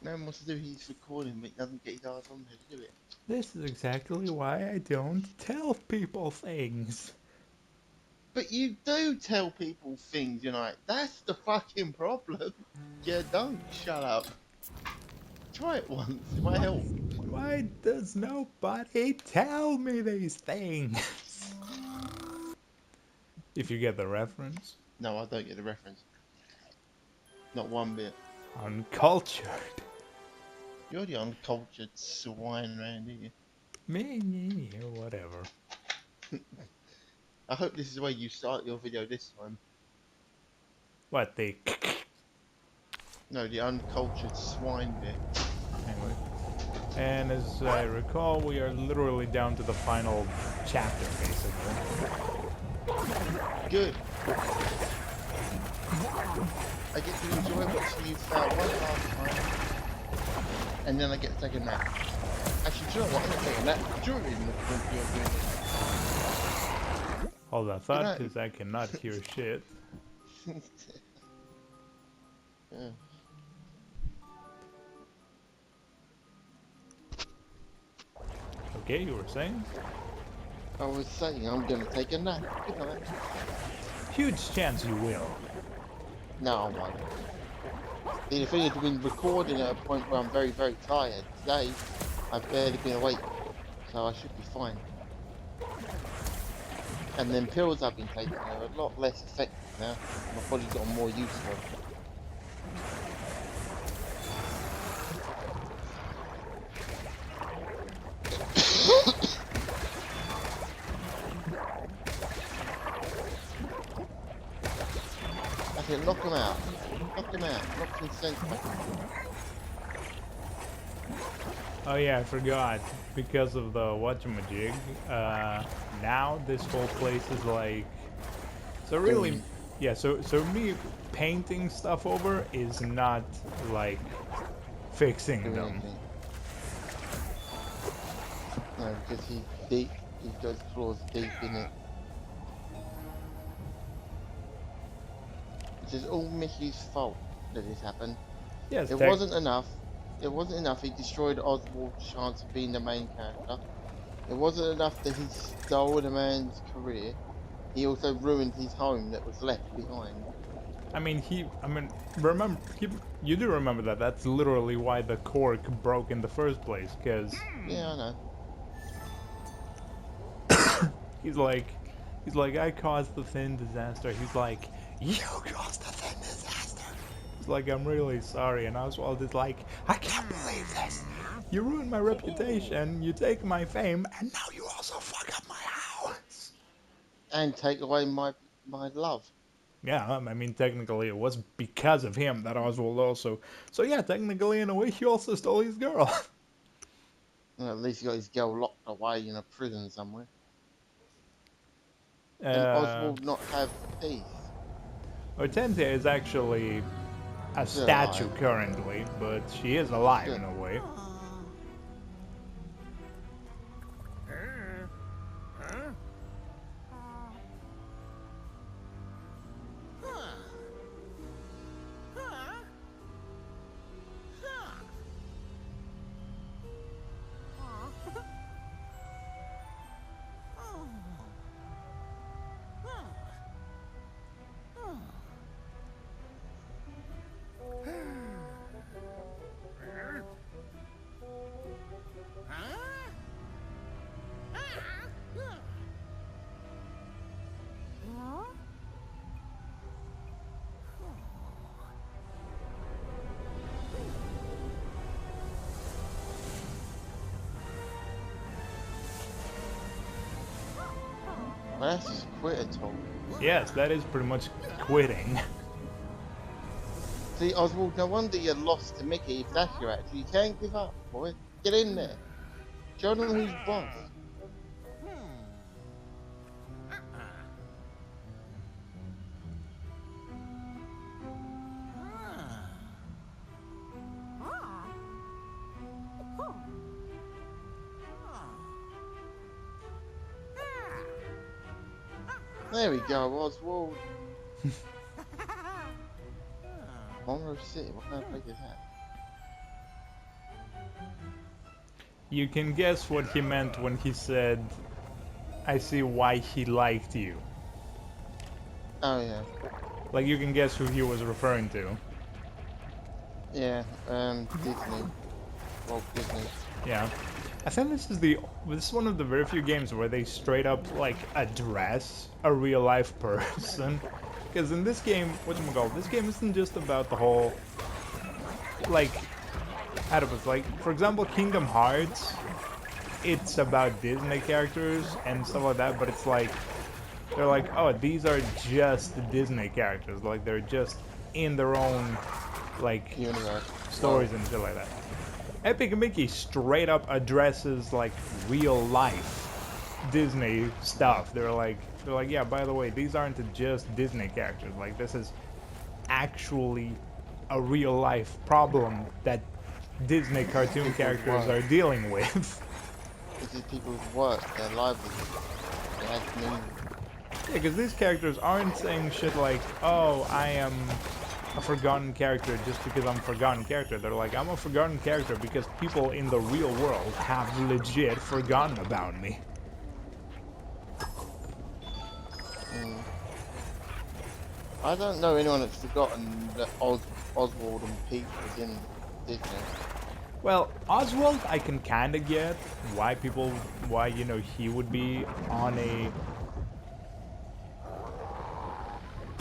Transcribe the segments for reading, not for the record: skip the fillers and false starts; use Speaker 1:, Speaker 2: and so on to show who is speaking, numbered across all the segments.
Speaker 1: No one wants to do his recording, but he doesn't get his ass on there to do it.
Speaker 2: This is exactly why I don't tell people things.
Speaker 1: But you do tell people things, you know. That's the fucking problem. Yeah, don't shut up. Try it once. It might help.
Speaker 2: Why does nobody tell me these things? If you get the reference.
Speaker 1: No, I don't get the reference. Not one bit.
Speaker 2: Uncultured.
Speaker 1: You're the uncultured swine around here.
Speaker 2: Me, whatever.
Speaker 1: I hope this is the way you start your video this time.
Speaker 2: What, the...
Speaker 1: No, the uncultured swine bit.
Speaker 2: Anyway. And as I recall, we are literally down to the final chapter, basically.
Speaker 1: Good. I get to enjoy watching you fail one last time, and then I get to take a nap. Actually, do you know what? I'm going to take a nap during the video.
Speaker 2: Hold that thought, because I cannot hear shit.
Speaker 1: Yeah.
Speaker 2: Okay, you were saying?
Speaker 1: I was saying I'm going to take a nap. Good night.
Speaker 2: Huge chance you will.
Speaker 1: No, I won't. The thing is, I've been recording at a point where I'm very, very tired. Today, I've barely been awake, so I should be fine. And then pills I've been taking are a lot less effective now. My body's got more use for them. Okay, knock him out. Knock him out. Knock some sense back.
Speaker 2: Oh yeah, I forgot. Because of the whatchamajig, now this whole place is like... So really, yeah, so me painting stuff over is not, like, fixing them.
Speaker 1: No, because he's deep. He's got his claws deep in it. It is all Mickey's fault that this happened.
Speaker 2: Yes,
Speaker 1: it wasn't enough. It wasn't enough he destroyed Oswald's chance of being the main character. It wasn't enough that he stole the man's career. He also ruined his home that was left behind.
Speaker 2: I mean, remember, you do remember that. That's literally why the cork broke in the first place, because...
Speaker 1: Yeah, I know.
Speaker 2: He's like, I caused the Thin disaster. He's like, you caused the Thin disaster. He's like, I'm really sorry. And Oswald is like, I can't believe this. You ruined my reputation, you take my fame, and now you also fuck up my house.
Speaker 1: And take away my love.
Speaker 2: Yeah, I mean, technically it was because of him that Oswald also... So yeah, technically in a way, he also stole his girl.
Speaker 1: Well, at least he got his girl locked away in a prison somewhere. Can Oswald not have peace?
Speaker 2: Hortensia is actually a statue currently, but she is alive in a way.
Speaker 1: Well, that's just quit at all.
Speaker 2: Yes, that is pretty much quitting.
Speaker 1: See, Oswald, no wonder you lost to Mickey if that's your attitude. You can't give up, boy. Get in there. Show them who's boss. There we go, Oswald. Monroe City, what kind of place is that?
Speaker 2: you can guess what he meant when he said, "I see why he liked you."
Speaker 1: Oh yeah.
Speaker 2: Like, you can guess who he was referring to.
Speaker 1: Yeah. Disney. Walt Disney.
Speaker 2: Yeah. I think this is one of the very few games where they straight up like address a real life person. Because in this game, whatchamacallit, this game isn't just about the whole like Oedipus. Like, for example, Kingdom Hearts, it's about Disney characters and stuff like that, but it's like they're like, oh, these are just Disney characters. Like, they're just in their own like
Speaker 1: Universe.
Speaker 2: stories and shit like that. Epic Mickey straight up addresses like real life Disney stuff. They're like, yeah, by the way, these aren't just Disney characters. Like, this is actually a real life problem that Disney cartoon characters are dealing with.
Speaker 1: This is people's work, their livelihood. It has meaning.
Speaker 2: Yeah, because these characters aren't saying shit like, oh, I am a forgotten character just because I'm a forgotten character. They're like, I'm a forgotten character because people in the real world have legit forgotten about me.
Speaker 1: I don't know anyone that's forgotten that Oswald and Pete was in Disney.
Speaker 2: Well, Oswald, I can kinda get why, you know, he would be on a...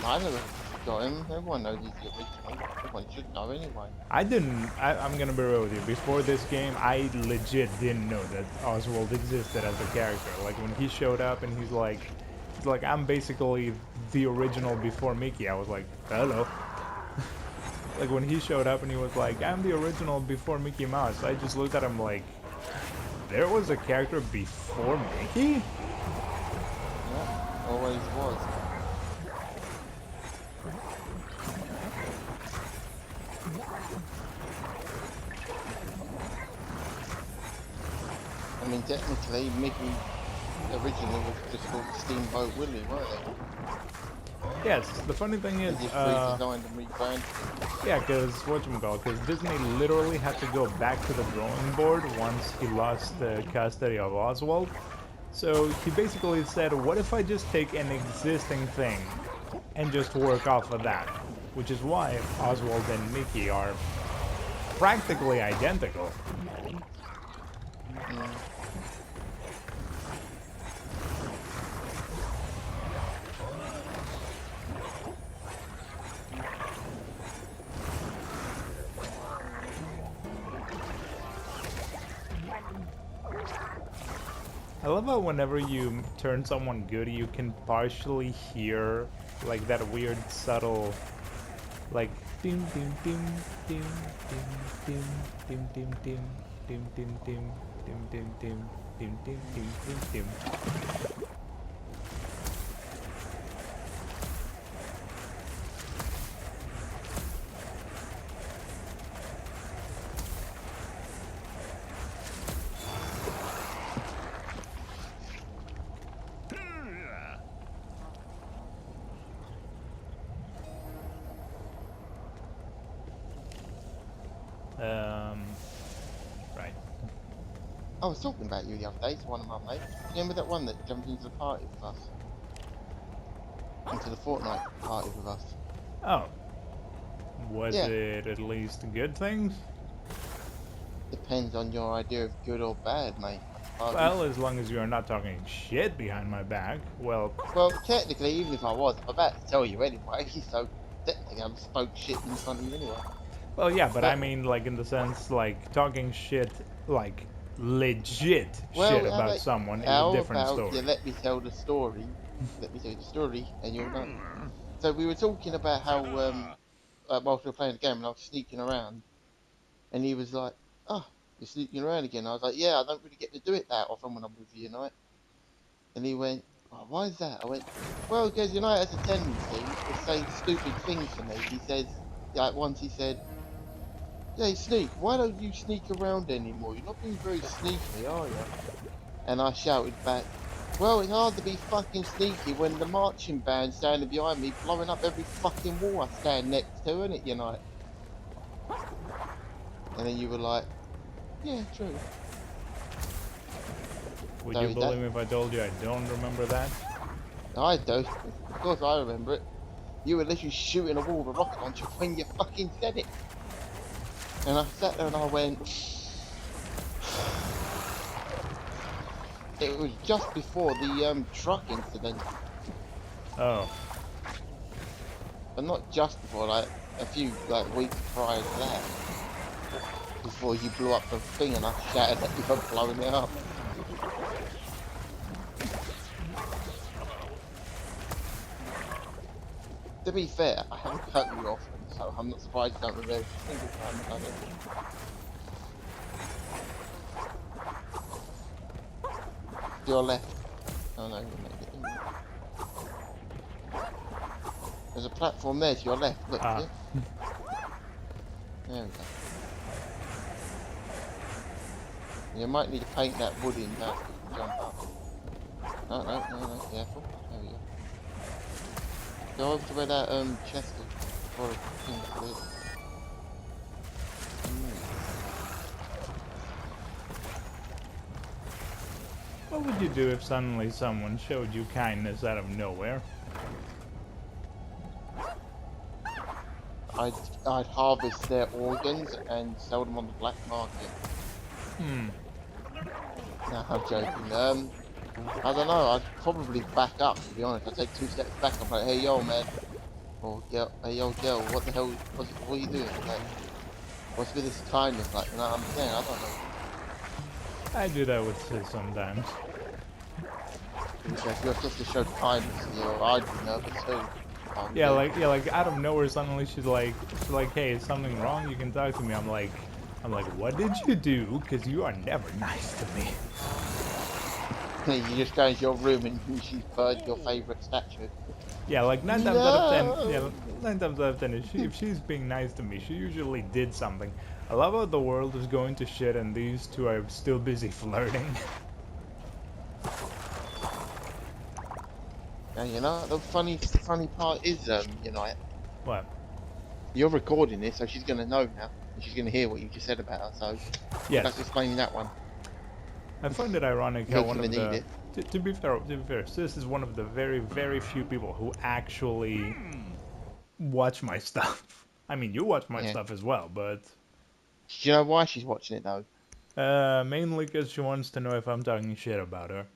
Speaker 1: I never forgot him. Everyone knows he's the original. Everyone should know anyway.
Speaker 2: I'm gonna be real with you. Before this game, I legit didn't know that Oswald existed as a character. Like, when he showed up and he's like, I'm basically the original before Mickey, I was like, hello. Like, when he showed up and he was like, I'm the original before Mickey Mouse, I just looked at him like, there was a character before Mickey?
Speaker 1: Yeah, always was. I mean, technically, Mickey originally was just called Steamboat Willie, weren't they?
Speaker 2: Yes, the funny thing is,
Speaker 1: They just redesigned and rebranded.
Speaker 2: yeah, because Disney literally had to go back to the drawing board once he lost custody of Oswald. So he basically said, what if I just take an existing thing and just work off of that? Which is why Oswald and Mickey are practically identical. I love how whenever you turn someone good, you can partially hear like that weird subtle, like dim dim dim dim dim dim dim dim dim dim dim dim dim dim dim dim dim dim dim. Right.
Speaker 1: I was talking about you the other day to one of my mates. Remember that one that jumped into the party with us? Into the Fortnite party with us.
Speaker 2: Oh. Was
Speaker 1: Yeah.
Speaker 2: it at least good things?
Speaker 1: Depends on your idea of good or bad, mate.
Speaker 2: Well, as long as you're not talking shit behind my back, well...
Speaker 1: Well, technically, even if I was, I'm about to tell you anyway, so technically I spoke shit in front of you anyway.
Speaker 2: Well, yeah, but I mean, like, in the sense, like, talking shit, like, legit shit about someone is a different story.
Speaker 1: You let me tell the story. Let me tell you the story, and you'll know. So we were talking about how, whilst we were playing the game, and I was sneaking around, and he was like, "Oh, you're sneaking around again." I was like, "Yeah, I don't really get to do it that often when I'm with you, tonight." And he went, "Oh, why is that?" I went, "Well, because United has a tendency to say stupid things to me." He says, like once he said, "Hey, Sneak, why don't you sneak around anymore? You're not being very sneaky, are you?" And I shouted back, "Well, it's hard to be fucking sneaky when the marching band's standing behind me blowing up every fucking wall I stand next to, isn't it, United?" And then you were like, "Yeah, true."
Speaker 2: Would
Speaker 1: So
Speaker 2: you believe me if I told you I don't remember that?
Speaker 1: I do. Of course I remember it. You were literally shooting a wall with a rocket launcher when you fucking said it. And I sat there and I went... It was just before the truck incident.
Speaker 2: Oh.
Speaker 1: But not just before, like a few weeks prior to that. Before you blew up the thing and I shouted at you for blowing it up. To be fair, I haven't cut you often, so I'm not surprised you don't remember every single time I've done it. To your left. Oh no, you made it. There's a platform there to your left, look,
Speaker 2: Ah.
Speaker 1: yeah? There we go. You might need to paint that wood in now so you can jump up. No, careful. There we go. Go over to where that chest is. Or thing is.
Speaker 2: What would you do if suddenly someone showed you kindness out of nowhere?
Speaker 1: I'd harvest their organs and sell them on the black market. No, I'm joking. I don't know. I'd probably back up. To be honest, I'd take 2 steps back. I'm like, hey yo, man, or girl, hey yo, girl, what the hell? What are you doing? Like, what's with this kindness? Like, you know what I'm saying? I don't know.
Speaker 2: I do that with Sis sometimes.
Speaker 1: Because if you're supposed to show kindness, you know, I'd be nervous too.
Speaker 2: Yeah, like out of nowhere, suddenly she's like, hey, is something wrong? You can talk to me. I'm like, what did you do? Because you are never nice to me.
Speaker 1: You just go into your room and she's burned your favourite statue.
Speaker 2: Yeah, like 9 times out of 10. Yeah, 9 times out of 10. If she's being nice to me, she usually did something. I love how the world is going to shit and these two are still busy flirting.
Speaker 1: And you know, the funny part is, you know,
Speaker 2: What?
Speaker 1: you're recording this, so she's gonna know now, and she's gonna hear what you just said about her. So
Speaker 2: Yes.
Speaker 1: that's explaining that one.
Speaker 2: I find it ironic how one of the... To be fair, Sis is one of the very, very few people who actually watch my stuff. I mean, you watch my stuff as well, but...
Speaker 1: Do you know why she's watching it though?
Speaker 2: Mainly because she wants to know if I'm talking shit about her.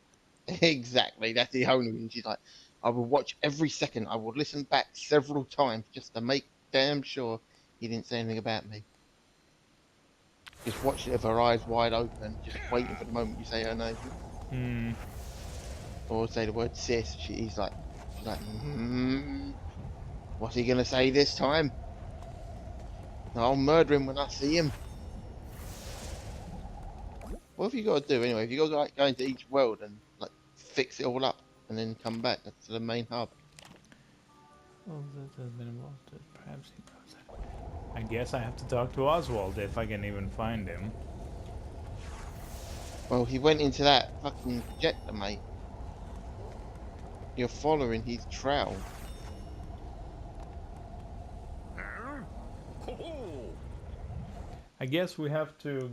Speaker 1: Exactly, that's the only reason. She's like, I will watch every second. I will listen back several times just to make damn sure he didn't say anything about me. Just watch it with her eyes wide open, just waiting for the moment you say her name. Or say the word sis. She's like, what's he gonna say this time? I'll murder him when I see him. What have you got to do anyway? Have you got to like go into each world and like fix it all up and then come back to the main hub?
Speaker 2: Perhaps he knows that. I guess I have to talk to Oswald if I can even find him.
Speaker 1: Well, he went into that fucking projector, mate. You're following his trail.
Speaker 2: I guess we have to,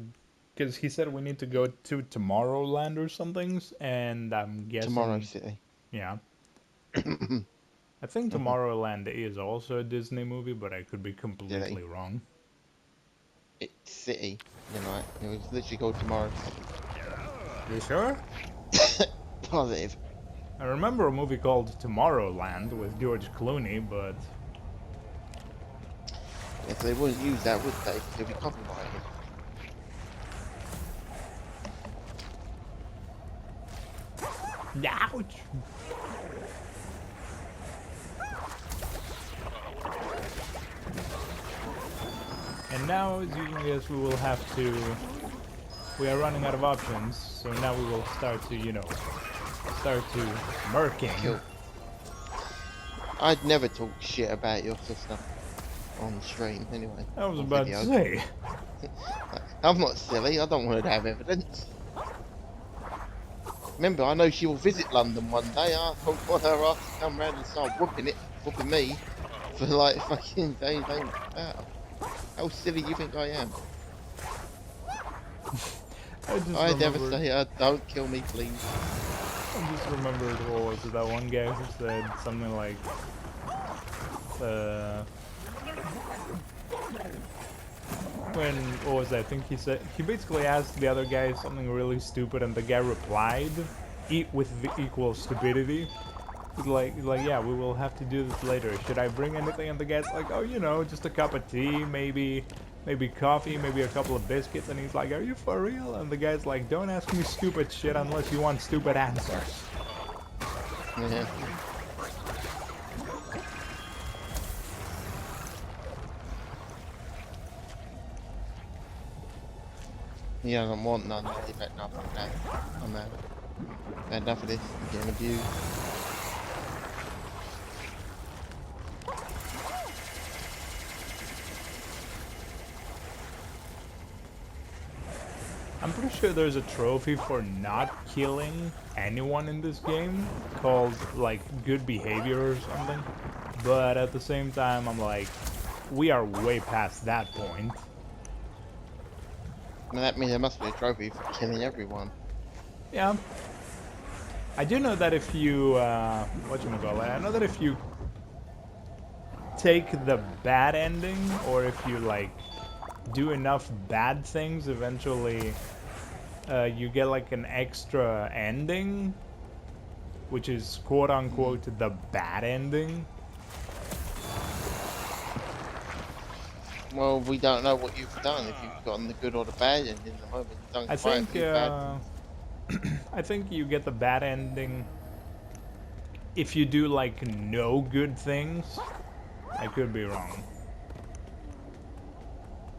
Speaker 2: because he said we need to go to Tomorrowland or something, and I'm guessing...
Speaker 1: Tomorrow City.
Speaker 2: Yeah. I think Tomorrowland is also a Disney movie, but I could be completely wrong.
Speaker 1: It's City, you know. It was literally called Tomorrow City.
Speaker 2: You sure?
Speaker 1: Positive.
Speaker 2: I remember a movie called Tomorrowland with George Clooney, but...
Speaker 1: Yes, they wouldn't use that, would they? Because it'd be copyrighted.
Speaker 2: Ouch! And now, as usual, yes, we will have to... We are running out of options, so now we will start to, you know, murking.
Speaker 1: Kill. I'd never talk shit about your sister on stream, anyway.
Speaker 2: I was about to say.
Speaker 1: I'm not silly, I don't want her to have evidence. Remember, I know she will visit London one day. I don't want her ass to come round and start whooping me for like fucking days ain't about. How silly do you think I am?
Speaker 2: I just
Speaker 1: I never
Speaker 2: remembered.
Speaker 1: say, don't kill me, please.
Speaker 2: I just remembered. What was it? That one guy who said something like, uh, when what was that? I think he said he basically asked the other guy something really stupid, and the guy replied, "Eat with the equal stupidity." He's like, yeah, we will have to do this later. Should I bring anything? And the guy's like, oh, you know, just a cup of tea, maybe coffee, maybe a couple of biscuits. And he's like, are you for real? And the guy's like, don't ask me stupid shit unless you want stupid answers.
Speaker 1: Yeah. He doesn't want none. He's had enough of that. I'm had enough of this. I'm getting abused.
Speaker 2: I'm pretty sure there's a trophy for not killing anyone in this game called, like, good behavior or something. But at the same time, I'm like, we are way past that point.
Speaker 1: Well, that means there must be a trophy for killing everyone.
Speaker 2: Yeah. I do know that if you, whatchamacallit, I know that if you take the bad ending, or if you, like, do enough bad things, eventually, you get, like, an extra ending, which is quote-unquote the bad ending.
Speaker 1: Well, we don't know what you've done, if you've gotten the good or the bad end in the moment. You've done
Speaker 2: I
Speaker 1: quite a
Speaker 2: think,
Speaker 1: few bad ones.
Speaker 2: I think you get the bad ending if you do, like, no good things. I could be wrong.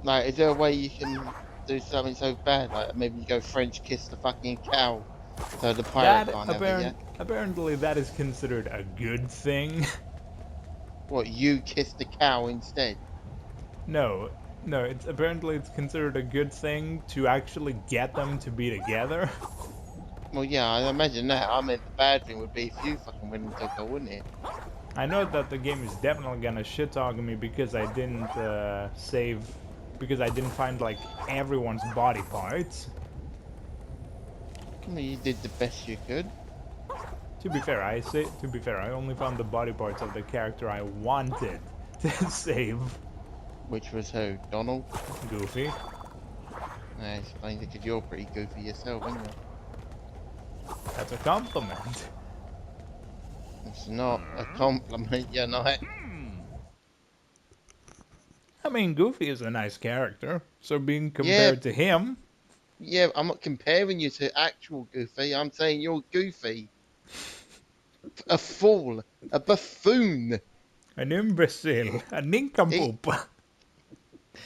Speaker 1: Like, is there a way you can do something so bad? Like, maybe you go French kiss the fucking cow so the pirate
Speaker 2: That,
Speaker 1: can't have it, yeah?
Speaker 2: apparently that is considered a good thing.
Speaker 1: What, you kiss the cow instead?
Speaker 2: No, no, it's considered a good thing to actually get them to be together.
Speaker 1: Well, yeah, I imagine that. I meant the bad thing would be if you fucking went and took her, wouldn't it?
Speaker 2: I know that the game is definitely gonna shit talk me because I didn't because I didn't find, like, everyone's body parts.
Speaker 1: I mean, you did the best you could.
Speaker 2: To be fair, I only found the body parts of the character I wanted to save.
Speaker 1: Which was who? Donald?
Speaker 2: Goofy.
Speaker 1: I explained it because you're pretty goofy yourself, aren't you?
Speaker 2: That's a compliment.
Speaker 1: It's not a compliment, you're not.
Speaker 2: I mean, Goofy is a nice character, so being
Speaker 1: Yeah,
Speaker 2: compared to him,
Speaker 1: yeah, I'm not comparing you to actual Goofy. I'm saying you're goofy. A fool. A buffoon.
Speaker 2: an imbecile, a nincompoop.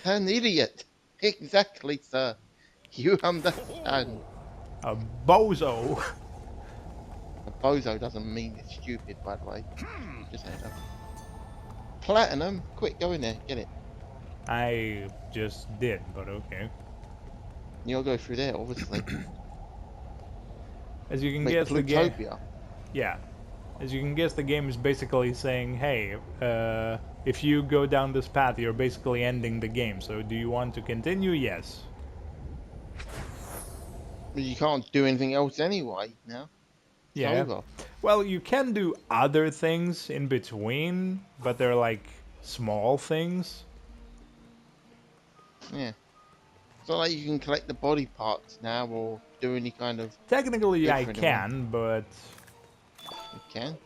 Speaker 1: An idiot. Exactly, sir. You understand.
Speaker 2: A bozo.
Speaker 1: A bozo doesn't mean it's stupid, by the way. Just saying that. Platinum? Quick, go in there. Get it.
Speaker 2: I just did, but okay.
Speaker 1: You'll go through there, obviously.
Speaker 2: As you can
Speaker 1: Wait,
Speaker 2: guess, the game.
Speaker 1: Plutopia?
Speaker 2: Yeah. As you can guess, the game is basically saying, hey, if you go down this path, you're basically ending the game. So do you want to continue? Yes.
Speaker 1: But you can't do anything else anyway, now. It's
Speaker 2: Yeah.
Speaker 1: over.
Speaker 2: Well, you can do other things in between, but they're like small things.
Speaker 1: Yeah. It's not like you can collect the body parts now or do any kind of
Speaker 2: Technically,
Speaker 1: good
Speaker 2: I
Speaker 1: for anyone.
Speaker 2: can, but
Speaker 1: You can?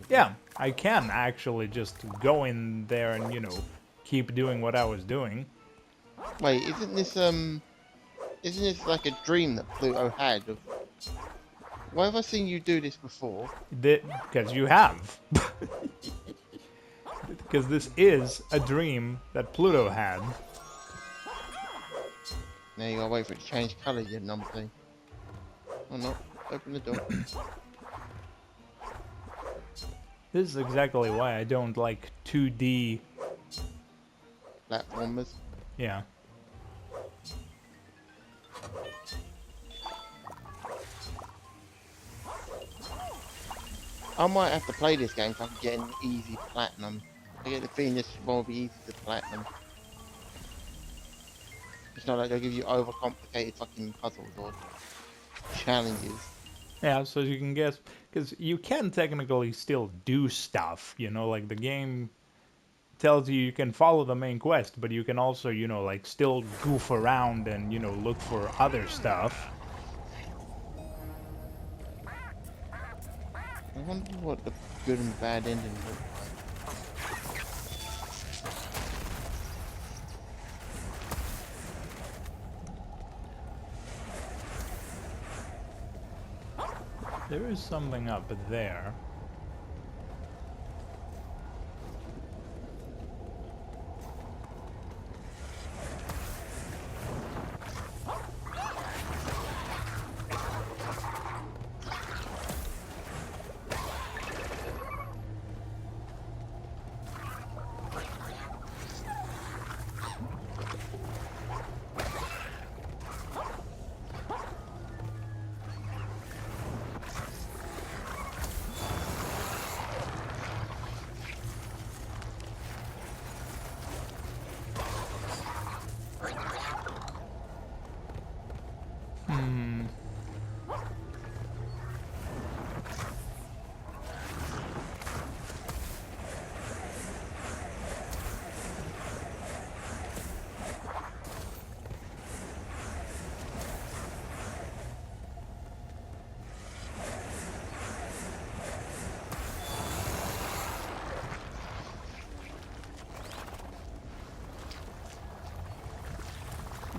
Speaker 2: yeah, I can actually just go in there and, you know, keep doing what I was doing.
Speaker 1: Wait, isn't this like a dream that Pluto had of... Why have I seen you do this before?
Speaker 2: Because you have. Because this is a dream that Pluto had.
Speaker 1: Now you gotta wait for it to change colour, you numpty. Oh no, open the door.
Speaker 2: This is exactly why I don't like 2D.
Speaker 1: Platformers.
Speaker 2: Yeah.
Speaker 1: I might have to play this game so I can get an easy platinum. I get the feeling this will be easy to platinum. It's not like they'll give you overcomplicated fucking puzzles or challenges.
Speaker 2: Yeah, so you can guess, because you can technically still do stuff, you know, like the game tells you can follow the main quest, but you can also, you know, like still goof around and, you know, look for other stuff.
Speaker 1: I wonder what the good and bad ending look like.
Speaker 2: There is something up there. Hmm.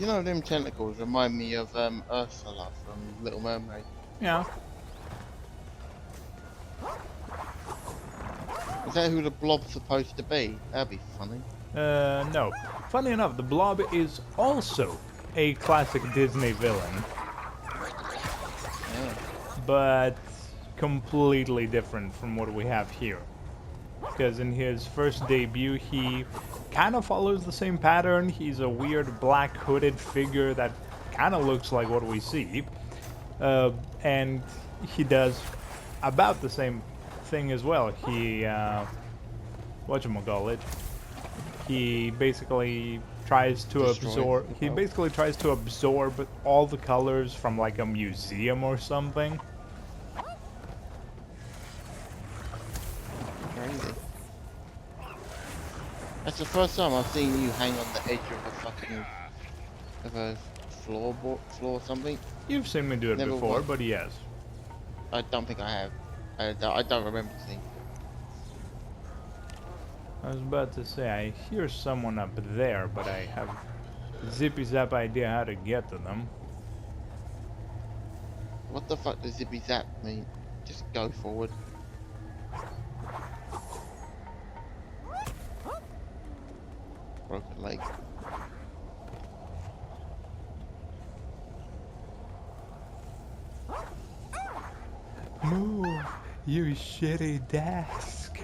Speaker 1: You know, them tentacles remind me of Ursula from Little Mermaid.
Speaker 2: Yeah.
Speaker 1: Is that who the blob's supposed to be? That'd be funny.
Speaker 2: No. Funny enough, the Blob is also a classic Disney villain,
Speaker 1: Yeah.
Speaker 2: but completely different from what we have here. Because in his first debut, he kind of follows the same pattern. He's a weird black hooded figure that kind of looks like what we see. And he does about the same thing as well. He, whatchamacallit, he basically tries to
Speaker 1: Destroys.
Speaker 2: he
Speaker 1: Oh,
Speaker 2: basically tries to absorb all the colors from like a museum or something.
Speaker 1: crazy. That's the first time I've seen you hang on the edge of a fucking floor or something.
Speaker 2: You've seen me do it
Speaker 1: Never
Speaker 2: before,
Speaker 1: what?
Speaker 2: but yes.
Speaker 1: I don't think I have. I don't remember seeing.
Speaker 2: I was about to say, I hear someone up there, but I have zippy zap idea how to get to them.
Speaker 1: What the fuck does zippy zap mean? Just go forward. Broken leg.
Speaker 2: Move, you shitty desk.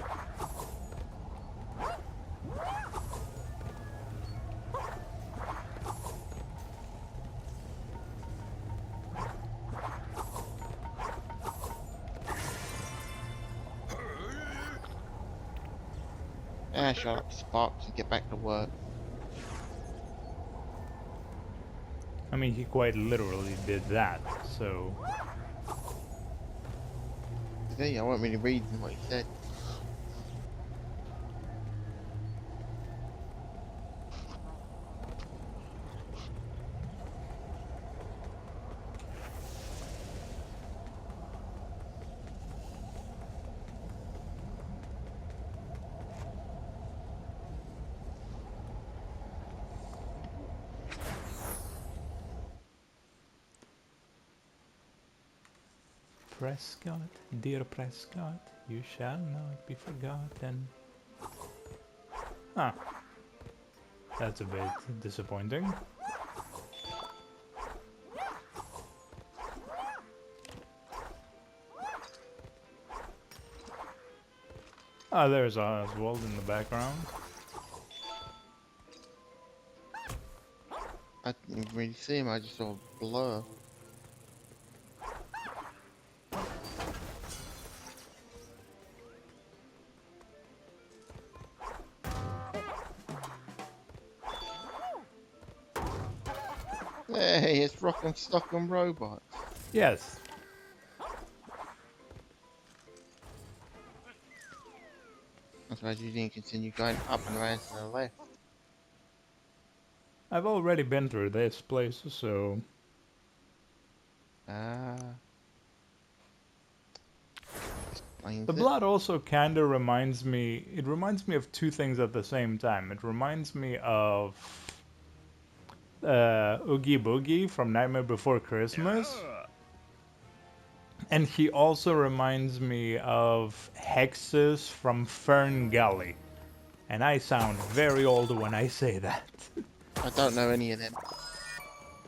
Speaker 1: Ah, shut up, Sparks, and get back to work.
Speaker 2: I mean, he quite literally did that, so...
Speaker 1: See, I wasn't really reading what he said.
Speaker 2: Prescott, dear Prescott, you shall not be forgotten. Ah, that's a bit disappointing. Ah, there's Oswald in the background.
Speaker 1: I didn't even really see him, I just saw a blur. Hey, it's Rock and Stock and Robots.
Speaker 2: Yes.
Speaker 1: I suppose you didn't continue going up and around to the left.
Speaker 2: I've already been through this place, so...
Speaker 1: Ah.
Speaker 2: The
Speaker 1: Explains it.
Speaker 2: Blot also kinda reminds me... It reminds me of two things at the same time. It reminds me of... Oogie Boogie from Nightmare Before Christmas. And he also reminds me of Hexus from Fern Gully. And I sound very old when I say that.
Speaker 1: I don't know any of them.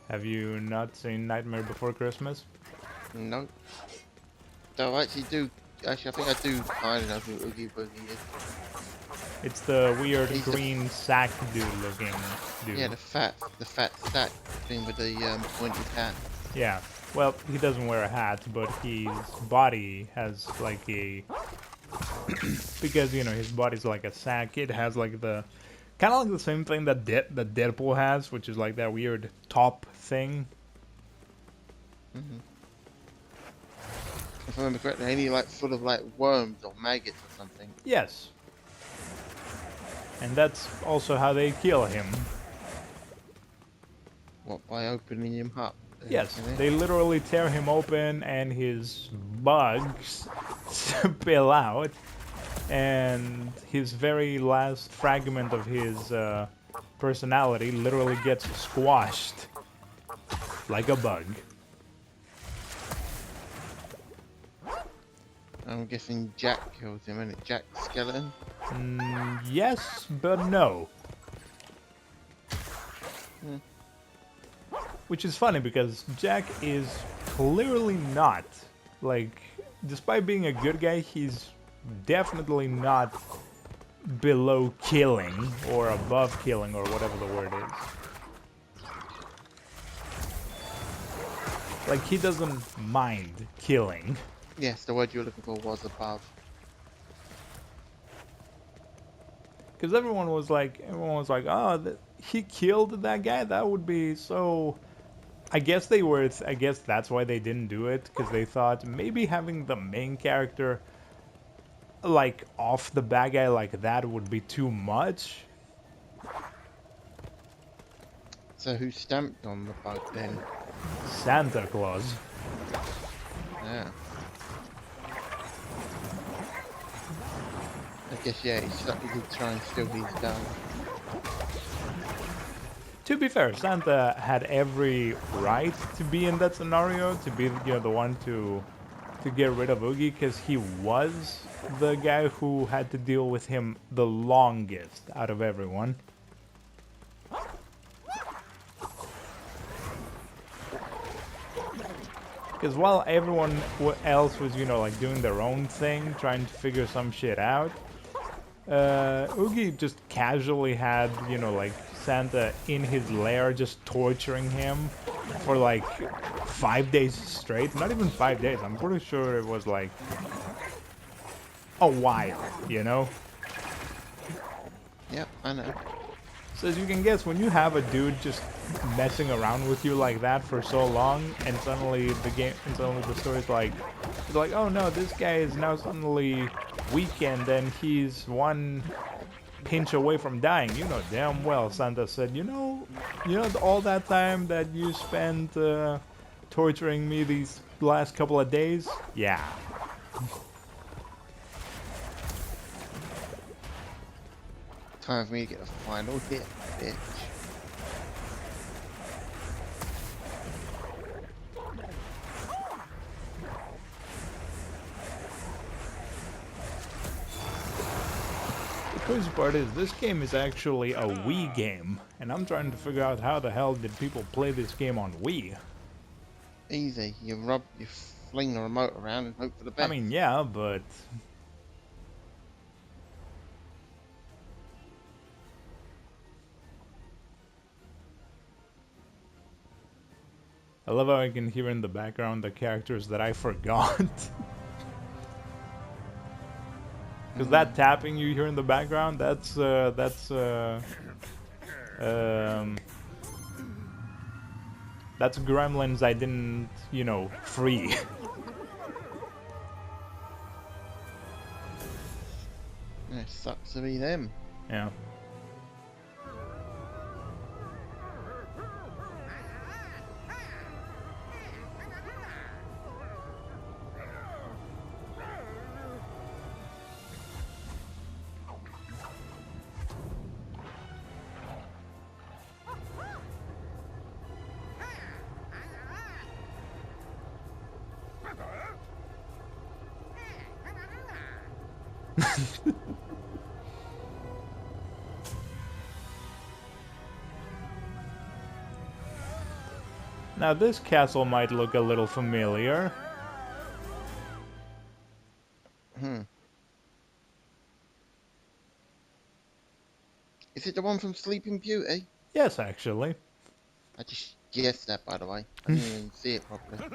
Speaker 2: Have you not seen Nightmare Before Christmas?
Speaker 1: No. Though I actually do. Actually, I think I do kind of know who Oogie Boogie is.
Speaker 2: It's the weird
Speaker 1: He's
Speaker 2: green sack dude looking dude.
Speaker 1: Yeah, the fat sack thing with the pointed hat.
Speaker 2: Yeah. Well, he doesn't wear a hat, but his body has like a... because, you know, his body's like a sack. It has like the... kind of like the same thing that Deadpool has, which is like that weird top thing.
Speaker 1: Mm-hmm. If I remember correctly, ain't he like full of like worms or maggots or something?
Speaker 2: Yes. And that's also how they kill him.
Speaker 1: What, by opening him up?
Speaker 2: Yes,
Speaker 1: Isn't it?
Speaker 2: they literally tear him open and his bugs spill out. And his very last fragment of his personality literally gets squashed. Like a bug.
Speaker 1: I'm guessing Jack kills him, isn't it? Jack the skeleton?
Speaker 2: Yes, but no.
Speaker 1: Hmm.
Speaker 2: Which is funny because Jack is clearly not, like, despite being a good guy, he's definitely not below killing or above killing or whatever the word is. Like, he doesn't mind killing.
Speaker 1: Yes, the word you were looking for was above.
Speaker 2: Because everyone was like, oh, he killed that guy? That would be so... I guess that's why they didn't do it, because they thought maybe having the main character, like, off the bad guy like that would be too much.
Speaker 1: So who stamped on the bug then?
Speaker 2: Santa Claus.
Speaker 1: Yeah. I guess, yeah, he did try and steal his gun.
Speaker 2: To be fair, Santa had every right to be in that scenario, to be, you know, the one to get rid of Oogie, because he was the guy who had to deal with him the longest out of everyone. Because while everyone else was, you know, like doing their own thing, trying to figure some shit out, Oogie just casually had, you know, like Santa in his lair just torturing him for like 5 days straight. Not even 5 days, I'm pretty sure it was like a while, you know?
Speaker 1: Yep, I know.
Speaker 2: So as you can guess, when you have a dude just messing around with you like that for so long, and suddenly the story's like, it's like, oh no, this guy is now suddenly weakened and he's one pinch away from dying. You know damn well Santa said, you know all that time that you spent torturing me these last couple of days? Yeah.
Speaker 1: Time for me to get the final hit, bitch.
Speaker 2: The crazy part is, this game is actually a Wii game, and I'm trying to figure out how the hell did people play this game on Wii?
Speaker 1: Easy. You fling the remote around and hope for the best.
Speaker 2: I mean, yeah, but... I love how I can hear in the background the characters that I forgot. Because that tapping you hear in the background, that's That's gremlins I didn't, you know, free.
Speaker 1: It sucks to be them.
Speaker 2: Yeah. Now this castle might look a little familiar.
Speaker 1: Is it the one from Sleeping Beauty?
Speaker 2: Yes, actually.
Speaker 1: I just guessed that, by the way. I didn't even see it properly. To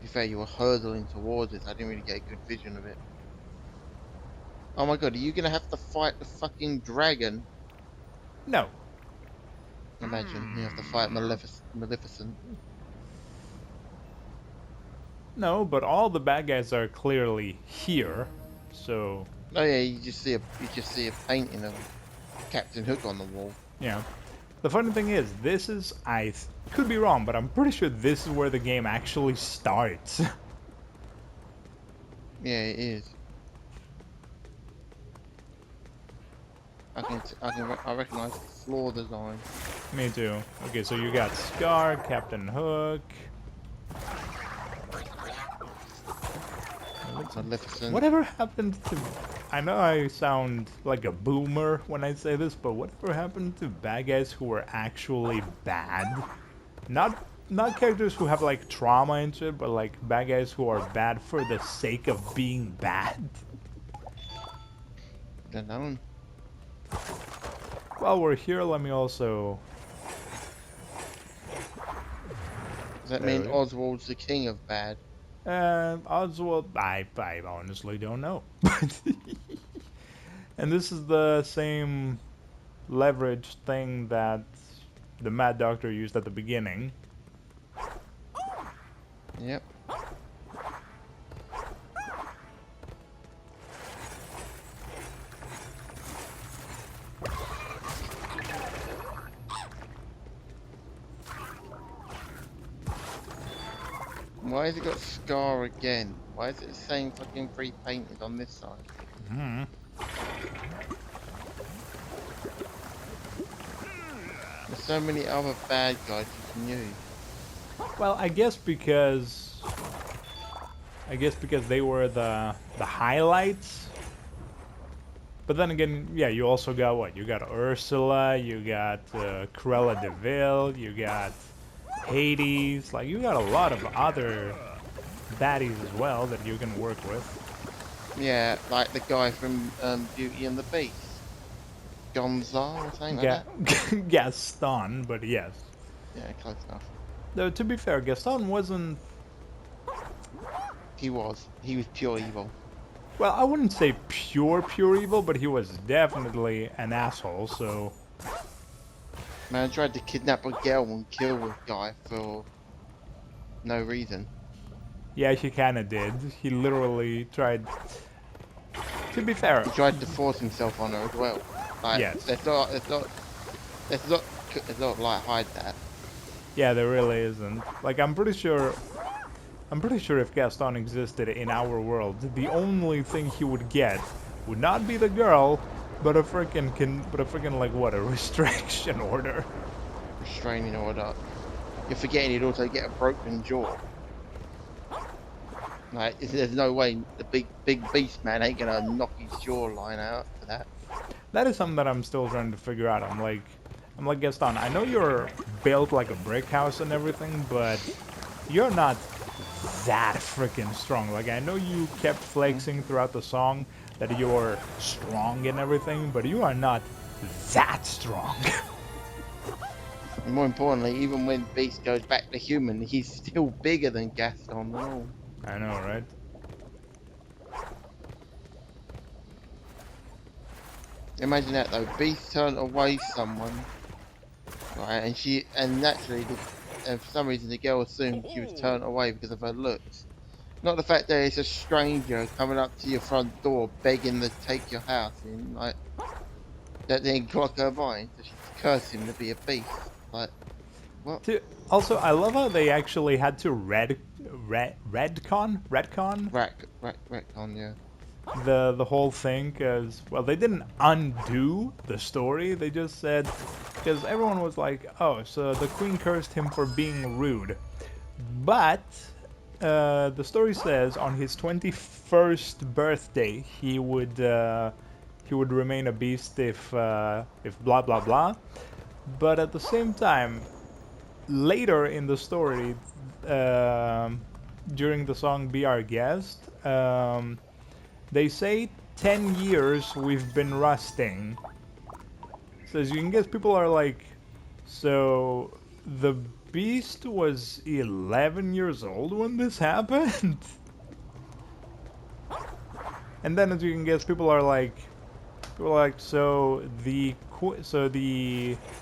Speaker 1: be fair, you were hurtling towards it. I didn't really get a good vision of it. Oh my god, are you gonna have to fight the fucking dragon?
Speaker 2: No.
Speaker 1: Imagine, you have to fight Maleficent.
Speaker 2: No, but all the bad guys are clearly here, so...
Speaker 1: Oh yeah, you just see a painting of Captain Hook on the wall.
Speaker 2: Yeah. The funny thing is, this is... I could be wrong, but I'm pretty sure this is where the game actually starts.
Speaker 1: Yeah, it is. I recognize the floor design.
Speaker 2: Me too. Okay, so you got Scar, Captain Hook...
Speaker 1: Maleficent.
Speaker 2: Whatever happened to... I know I sound like a boomer when I say this, but whatever happened to bad guys who were actually bad? Not characters who have like trauma into it, but like bad guys who are bad for the sake of being bad.
Speaker 1: Don't know.
Speaker 2: While we're here, let me also...
Speaker 1: Does that mean Oswald's the king of bad?
Speaker 2: Oswald, I honestly don't know. And this is the same leverage thing that the Mad Doctor used at the beginning.
Speaker 1: Yep. Why has it got Scar again? Why is it the same fucking three paintings on this side?
Speaker 2: Hmm.
Speaker 1: There's so many other bad guys you can use.
Speaker 2: Well, I guess because they were the highlights. But then again, yeah, you also got what? You got Ursula, you got Cruella de Vil, you got Hades. Like, you got a lot of other baddies as well that you can work with.
Speaker 1: Yeah, like the guy from Beauty and the Beast. Gonzal or something like that?
Speaker 2: Gaston, but yes.
Speaker 1: Yeah, close enough.
Speaker 2: Though, to be fair, Gaston wasn't...
Speaker 1: He was pure evil.
Speaker 2: Well, I wouldn't say pure evil, but he was definitely an asshole, so...
Speaker 1: Man, I tried to kidnap a girl and kill a guy for no reason.
Speaker 2: Yeah, he kinda did. He literally tried... To be fair...
Speaker 1: He tried to force himself on her as well. Like,
Speaker 2: yes.
Speaker 1: Let's not like hide that.
Speaker 2: Yeah, there really isn't. Like, I'm pretty sure if Gaston existed in our world, the only thing he would get would not be the girl, but a freaking like what, a restriction order.
Speaker 1: Restraining order. You're forgetting he'd also get a broken jaw. Like, there's no way the big beast man ain't gonna knock his jawline out for that.
Speaker 2: That is something that I'm still trying to figure out. I'm like Gaston, I know you're built like a brick house and everything, but you're not that freaking strong. Like, I know you kept flexing throughout the song that you're strong and everything, but you are not that strong.
Speaker 1: And more importantly, even when Beast goes back to human, he's still bigger than Gaston. No.
Speaker 2: I know, right?
Speaker 1: Imagine that though. Beast turned away someone right? And naturally, and for some reason, the girl assumed she was turned away because of her looks. Not the fact that it's a stranger coming up to your front door begging to take your house in, like that didn't clock her mind, so she cursed him to be a beast. Like, what?
Speaker 2: Also, I love how they actually had to redcon
Speaker 1: Retcon, yeah.
Speaker 2: the whole thing, because, well, they didn't undo the story. They just said, because everyone was like, oh, so the queen cursed him for being rude, but the story says on his 21st birthday he would remain a beast if blah blah blah. But at the same time, later in the story, um, during the song "Be Our Guest," they say 10 years we've been rusting. So as you can guess, people are like, so the beast was 11 years old when this happened? And then as you can guess, people are like, so the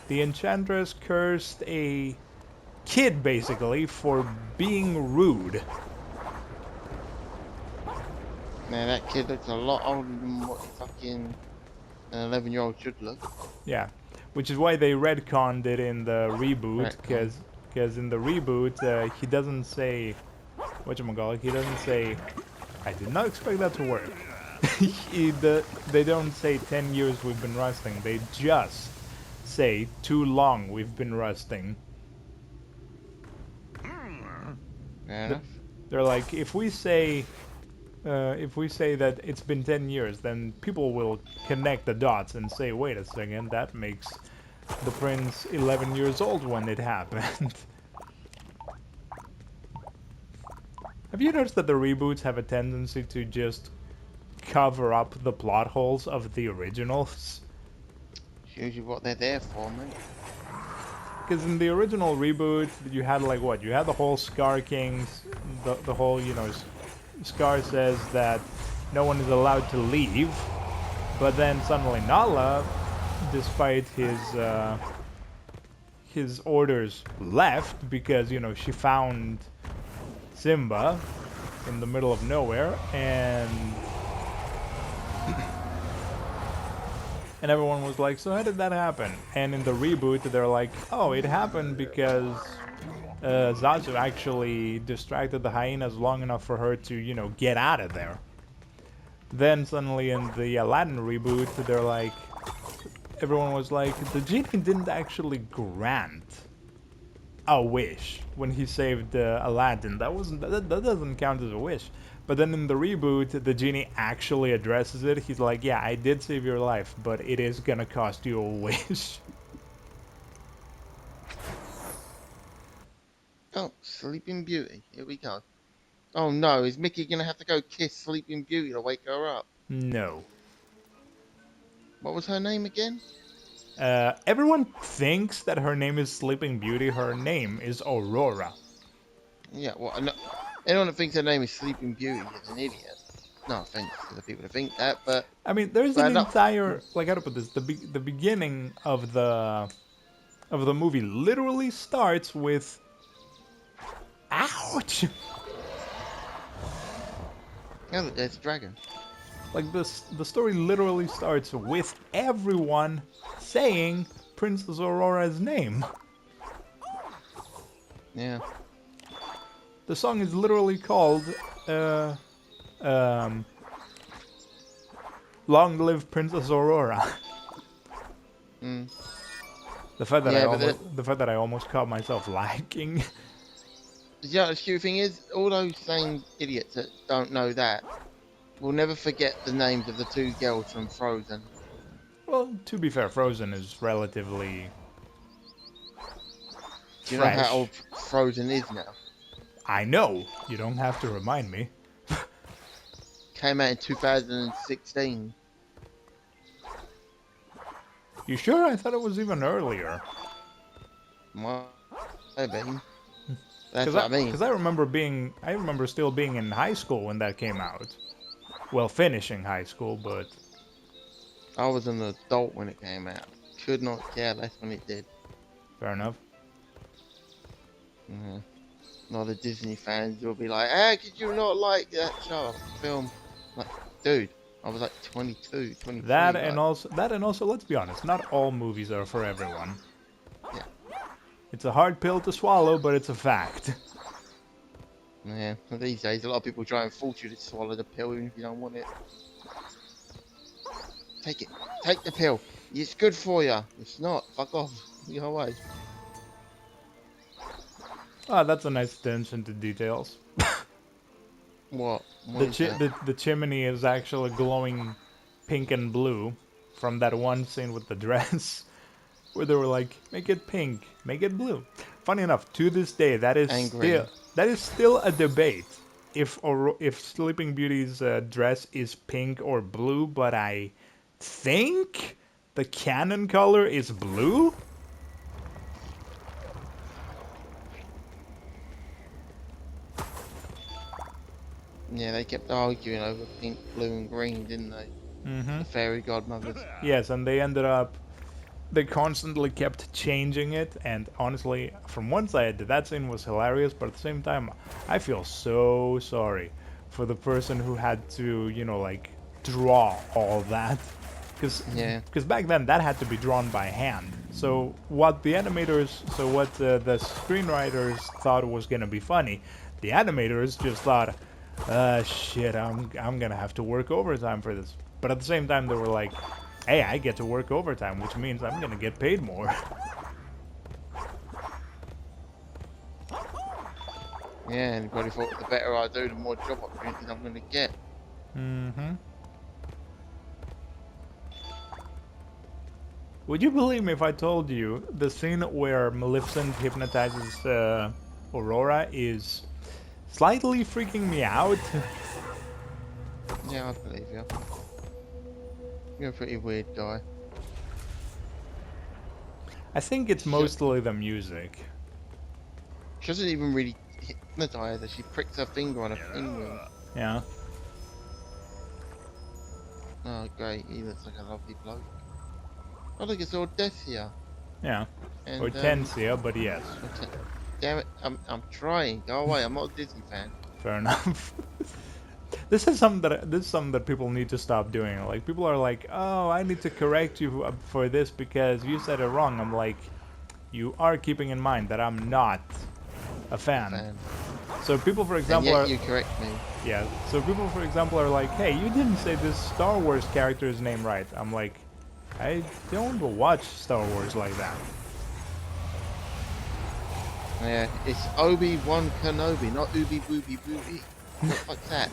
Speaker 2: enchantress cursed a kid basically for being rude.
Speaker 1: Man, that kid looks a lot older than what fucking an 11-year-old should look.
Speaker 2: Yeah, which is why they retconned it in the reboot,
Speaker 1: Retcon.
Speaker 2: because in the reboot he doesn't say whatchamacallit. He doesn't say. I did not expect that to work. They don't say 10 years we've been rusting. They just say too long we've been rusting.
Speaker 1: Fair enough.
Speaker 2: They're like, if we say that it's been 10 years, then people will connect the dots and say, wait a second, that makes the prince 11 years old when it happened. Have you noticed that the reboots have a tendency to just cover up the plot holes of the originals?
Speaker 1: Shows you what they're there for, man.
Speaker 2: Because in the original reboot, you had like what? You had the whole Scar Kings, the whole, Scar says that no one is allowed to leave, but then suddenly Nala, despite his orders, left because she found Simba in the middle of nowhere, and everyone was like, so how did that happen? And in the reboot, they're like, oh, it happened because Zazu actually distracted the hyenas long enough for her to, get out of there. Then suddenly in the Aladdin reboot, they're like, everyone was like, the genie didn't actually grant a wish when he saved Aladdin. That doesn't count as a wish. But then in the reboot, the genie actually addresses it. He's like, yeah, I did save your life, but it is gonna cost you a wish.
Speaker 1: Oh, Sleeping Beauty. Here we go. Oh no, is Mickey gonna have to go kiss Sleeping Beauty to wake her up?
Speaker 2: No.
Speaker 1: What was her name again?
Speaker 2: Everyone thinks that her name is Sleeping Beauty. Her name is Aurora.
Speaker 1: Yeah, well, no, anyone that thinks her name is Sleeping Beauty is an idiot. No offense to the people that think that, but
Speaker 2: I mean, there's an
Speaker 1: no.
Speaker 2: entire, like, how to put this? The beginning of the movie literally starts with, ouch.
Speaker 1: Oh, look, there's a dragon.
Speaker 2: Like the story literally starts with everyone saying Princess Aurora's name.
Speaker 1: Yeah.
Speaker 2: The song is literally called um, "Long Live Princess Aurora."
Speaker 1: Mm.
Speaker 2: The fact that
Speaker 1: Yeah, but
Speaker 2: the fact that I almost caught myself liking.
Speaker 1: the stupid thing is, all those same idiots that don't know that will never forget the names of the two girls from Frozen.
Speaker 2: Well, to be fair, Frozen is relatively
Speaker 1: Do you know how
Speaker 2: fresh.
Speaker 1: old Frozen is now?
Speaker 2: I know. You don't have to remind me.
Speaker 1: Came out in 2016.
Speaker 2: You sure? I thought it was even earlier.
Speaker 1: Might have been. That's
Speaker 2: Because
Speaker 1: what I mean.
Speaker 2: I remember still being in high school when that came out. Well, finishing high school, but
Speaker 1: I was an adult when it came out. Could not care less when it did.
Speaker 2: Fair enough.
Speaker 1: Yeah. A lot of Disney fans will be like, "How could you not like that show, film?" Like, dude, I was like 22, 23. Like,
Speaker 2: That and also, let's be honest, not all movies are for everyone.
Speaker 1: yeah,
Speaker 2: It's a hard pill to swallow, but it's a fact.
Speaker 1: yeah. These days, a lot of people try and force you to swallow the pill even if you don't want it. Take it. Take the pill. It's good for you. It's not. Fuck off. Go away.
Speaker 2: Ah, that's a nice attention to details.
Speaker 1: What? What is that?
Speaker 2: The chimney is actually glowing pink and blue from that one scene with the dress where they were like, make it pink, make it blue. Funny enough, to this day,
Speaker 1: And green.
Speaker 2: that is still a debate if Sleeping Beauty's dress is pink or blue, but I think the canon color is blue.
Speaker 1: Yeah, they kept arguing over pink, blue, and green, didn't they?
Speaker 2: Mm-hmm.
Speaker 1: The fairy godmothers.
Speaker 2: Yes, and they constantly kept changing it, and honestly, from one side, that scene was hilarious, but at the same time, I feel so sorry for the person who had to, like, draw all that.
Speaker 1: Yeah.
Speaker 2: Because back then, that had to be drawn by hand. So what the screenwriters thought was gonna be funny, the animators just thought, shit, I'm gonna have to work overtime for this. But at the same time, they were like, hey, I get to work overtime, which means I'm gonna get paid more.
Speaker 1: Yeah, and everybody thought the better I do, the more job opportunities I'm going to get.
Speaker 2: Mm-hmm. Would you believe me if I told you the scene where Maleficent hypnotizes Aurora is slightly freaking me out?
Speaker 1: Yeah, I believe you. You're a pretty weird guy.
Speaker 2: I think it's mostly the music.
Speaker 1: She doesn't even really hypnotize her, she pricks her finger on a pinwheel.
Speaker 2: Yeah.
Speaker 1: Oh, great, he looks like a lovely bloke. Oh, look, it's all death here.
Speaker 2: Yeah.
Speaker 1: And,
Speaker 2: Or Tensia, but yes.
Speaker 1: damn it, I'm trying. Go away, I'm not a Disney fan.
Speaker 2: Fair enough. This is something that people need to stop doing. Like, people are like, "Oh, I need to correct you for this because you said it wrong." I'm like, you are keeping in mind that I'm not a fan. So people, for example,
Speaker 1: and yet you correct me.
Speaker 2: Yeah. So people, for example, are like, "Hey, you didn't say this Star Wars character's name right." I'm like, I don't watch Star Wars like that.
Speaker 1: Yeah, it's Obi-Wan Kenobi, not Ooby Booby Booby. What the fuck's that?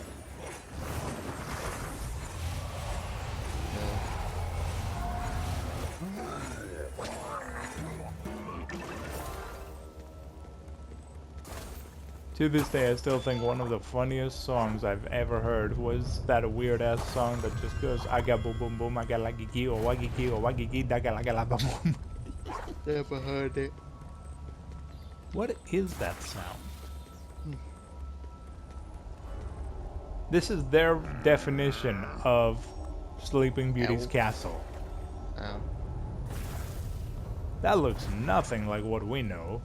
Speaker 2: To this day, I still think one of the funniest songs I've ever heard was that weird ass song that just goes, "I got boom boom boom, I got la gigi or wagigi daga la gala boom."
Speaker 1: Never heard it.
Speaker 2: What is that sound? This is their definition of Sleeping Beauty's castle. That looks nothing like what we know.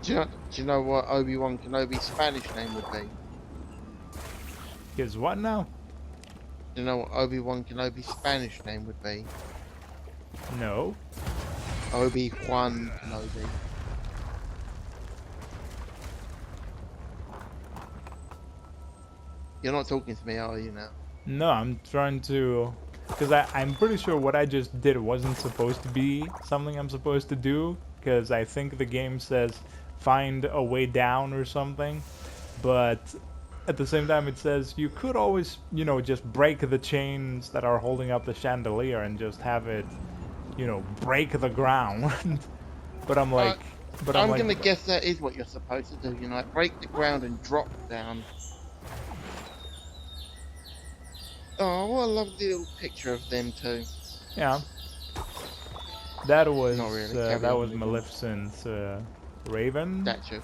Speaker 1: Do you know what Obi-Wan Kenobi's Spanish name would be?
Speaker 2: Is what now?
Speaker 1: Do you know what Obi-Wan Kenobi's Spanish name would be?
Speaker 2: No.
Speaker 1: Obi-Wan Kenobi. You're not talking to me, are you now?
Speaker 2: No, I'm trying to... Because I'm pretty sure what I just did wasn't supposed to be something I'm supposed to do. Because I think the game says find a way down or something. But at the same time it says you could always, just break the chains that are holding up the chandelier and just have it, break the ground. But I'm like...
Speaker 1: I'm gonna guess that is what you're supposed to do, like break the ground and drop down. Oh, what a lovely little picture of them two.
Speaker 2: Yeah. That was
Speaker 1: Not really.
Speaker 2: that was Maleficent's Raven,
Speaker 1: Statue.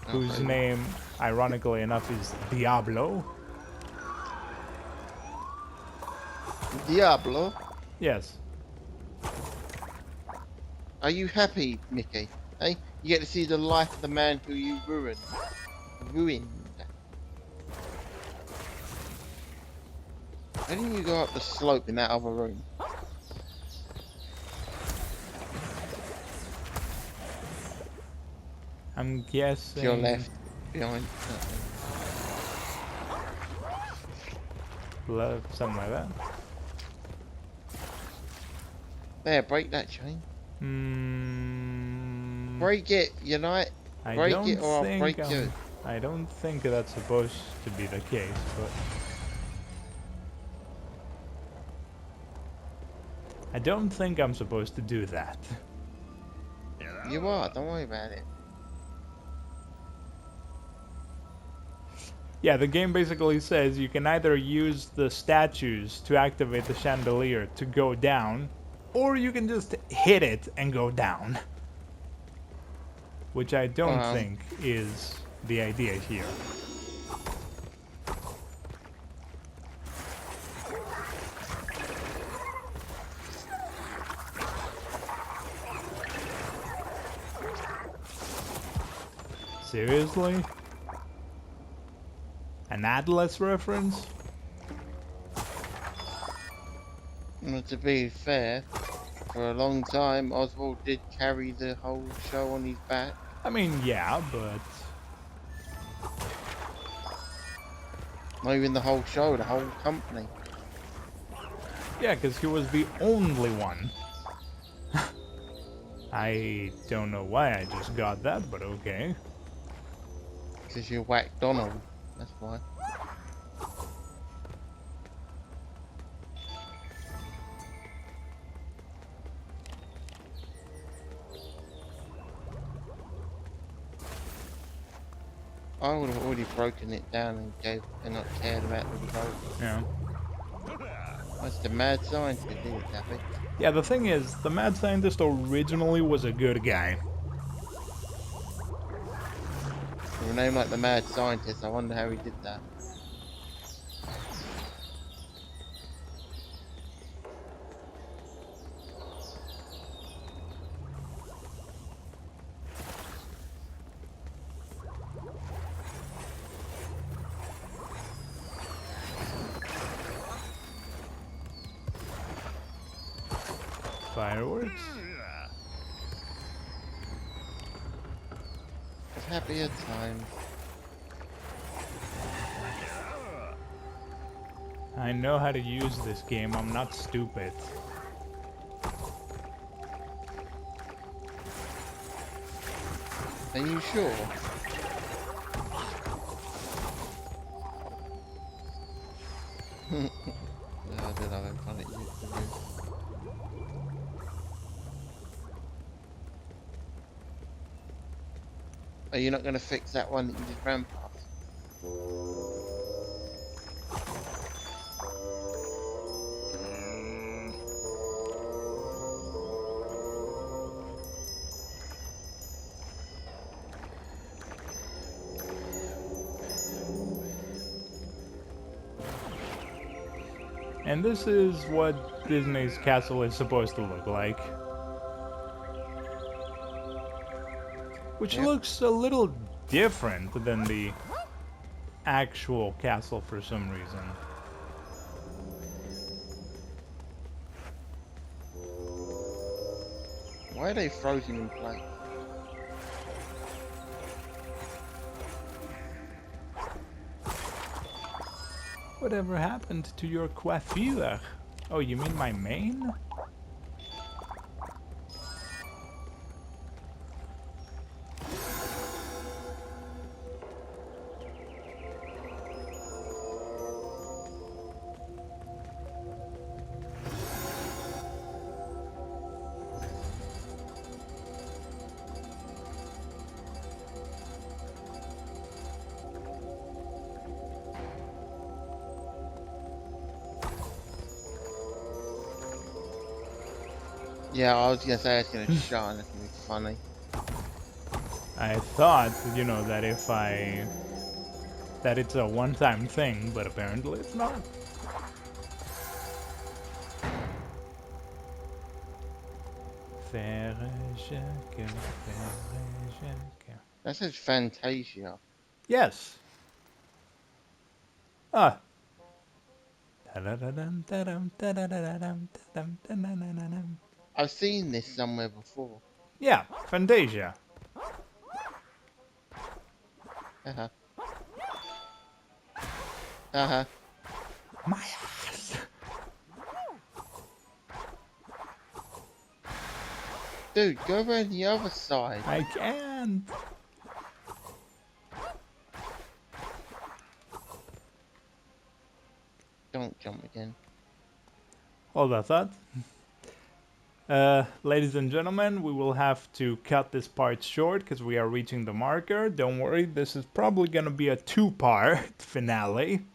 Speaker 2: whose name, ironically enough, is Diablo.
Speaker 1: Diablo?
Speaker 2: Yes.
Speaker 1: Are you happy, Mickey? Eh? You get to see the life of the man who you ruined. Ruined. Why didn't you go up the slope in that other room?
Speaker 2: I'm
Speaker 1: To your
Speaker 2: guessing
Speaker 1: left, behind.
Speaker 2: left, something like that.
Speaker 1: There, break that chain.
Speaker 2: Hmm.
Speaker 1: Break it, Unite.
Speaker 2: I
Speaker 1: Break
Speaker 2: don't
Speaker 1: it or I'll
Speaker 2: think
Speaker 1: break you.
Speaker 2: I don't think that's supposed to be the case, but I don't think I'm supposed to do that.
Speaker 1: You are, don't worry about it.
Speaker 2: Yeah, the game basically says you can either use the statues to activate the chandelier to go down, or you can just hit it and go down. Which I don't think is the idea here. Seriously? An Atlas reference?
Speaker 1: To be fair, for a long time, Oswald did carry the whole show on his back.
Speaker 2: I mean, yeah, but...
Speaker 1: Not even the whole show, the whole company.
Speaker 2: Yeah, because he was the only one. I don't know why I just got that, but okay.
Speaker 1: Because you whacked Donald. That's why. I would have already broken it down and not cared about the result.
Speaker 2: Yeah.
Speaker 1: That's the mad scientist, isn't it, Tappy?
Speaker 2: Yeah, the thing is, the mad scientist originally was a good guy.
Speaker 1: With a name like the mad scientist, I wonder how he did that.
Speaker 2: Fireworks?
Speaker 1: It's happier times.
Speaker 2: I know how to use this game, I'm not stupid.
Speaker 1: Are you sure? No, I did have fun at you. Are you not going to fix that one that you just ran past?
Speaker 2: And this is what Disney's castle is supposed to look like. Which
Speaker 1: Yep.
Speaker 2: looks a little different than the actual castle for some reason.
Speaker 1: Why are they frozen in place?
Speaker 2: Whatever happened to your coiffure? Oh, you mean my mane?
Speaker 1: Yeah, I was gonna say it's gonna shine. That's gonna be funny.
Speaker 2: I thought, you know, that that it's a one-time thing, but apparently it's not.
Speaker 1: That says Fantasia.
Speaker 2: Yes. Ah.
Speaker 1: I've seen this somewhere before.
Speaker 2: Yeah, Fantasia.
Speaker 1: Uh-huh. Uh-huh.
Speaker 2: My ass.
Speaker 1: Dude, go around the other side.
Speaker 2: I can't.
Speaker 1: Don't jump again.
Speaker 2: Hold that thought. Ladies and gentlemen, we will have to cut this part short because we are reaching the marker. Don't worry, this is probably gonna be a two-part finale.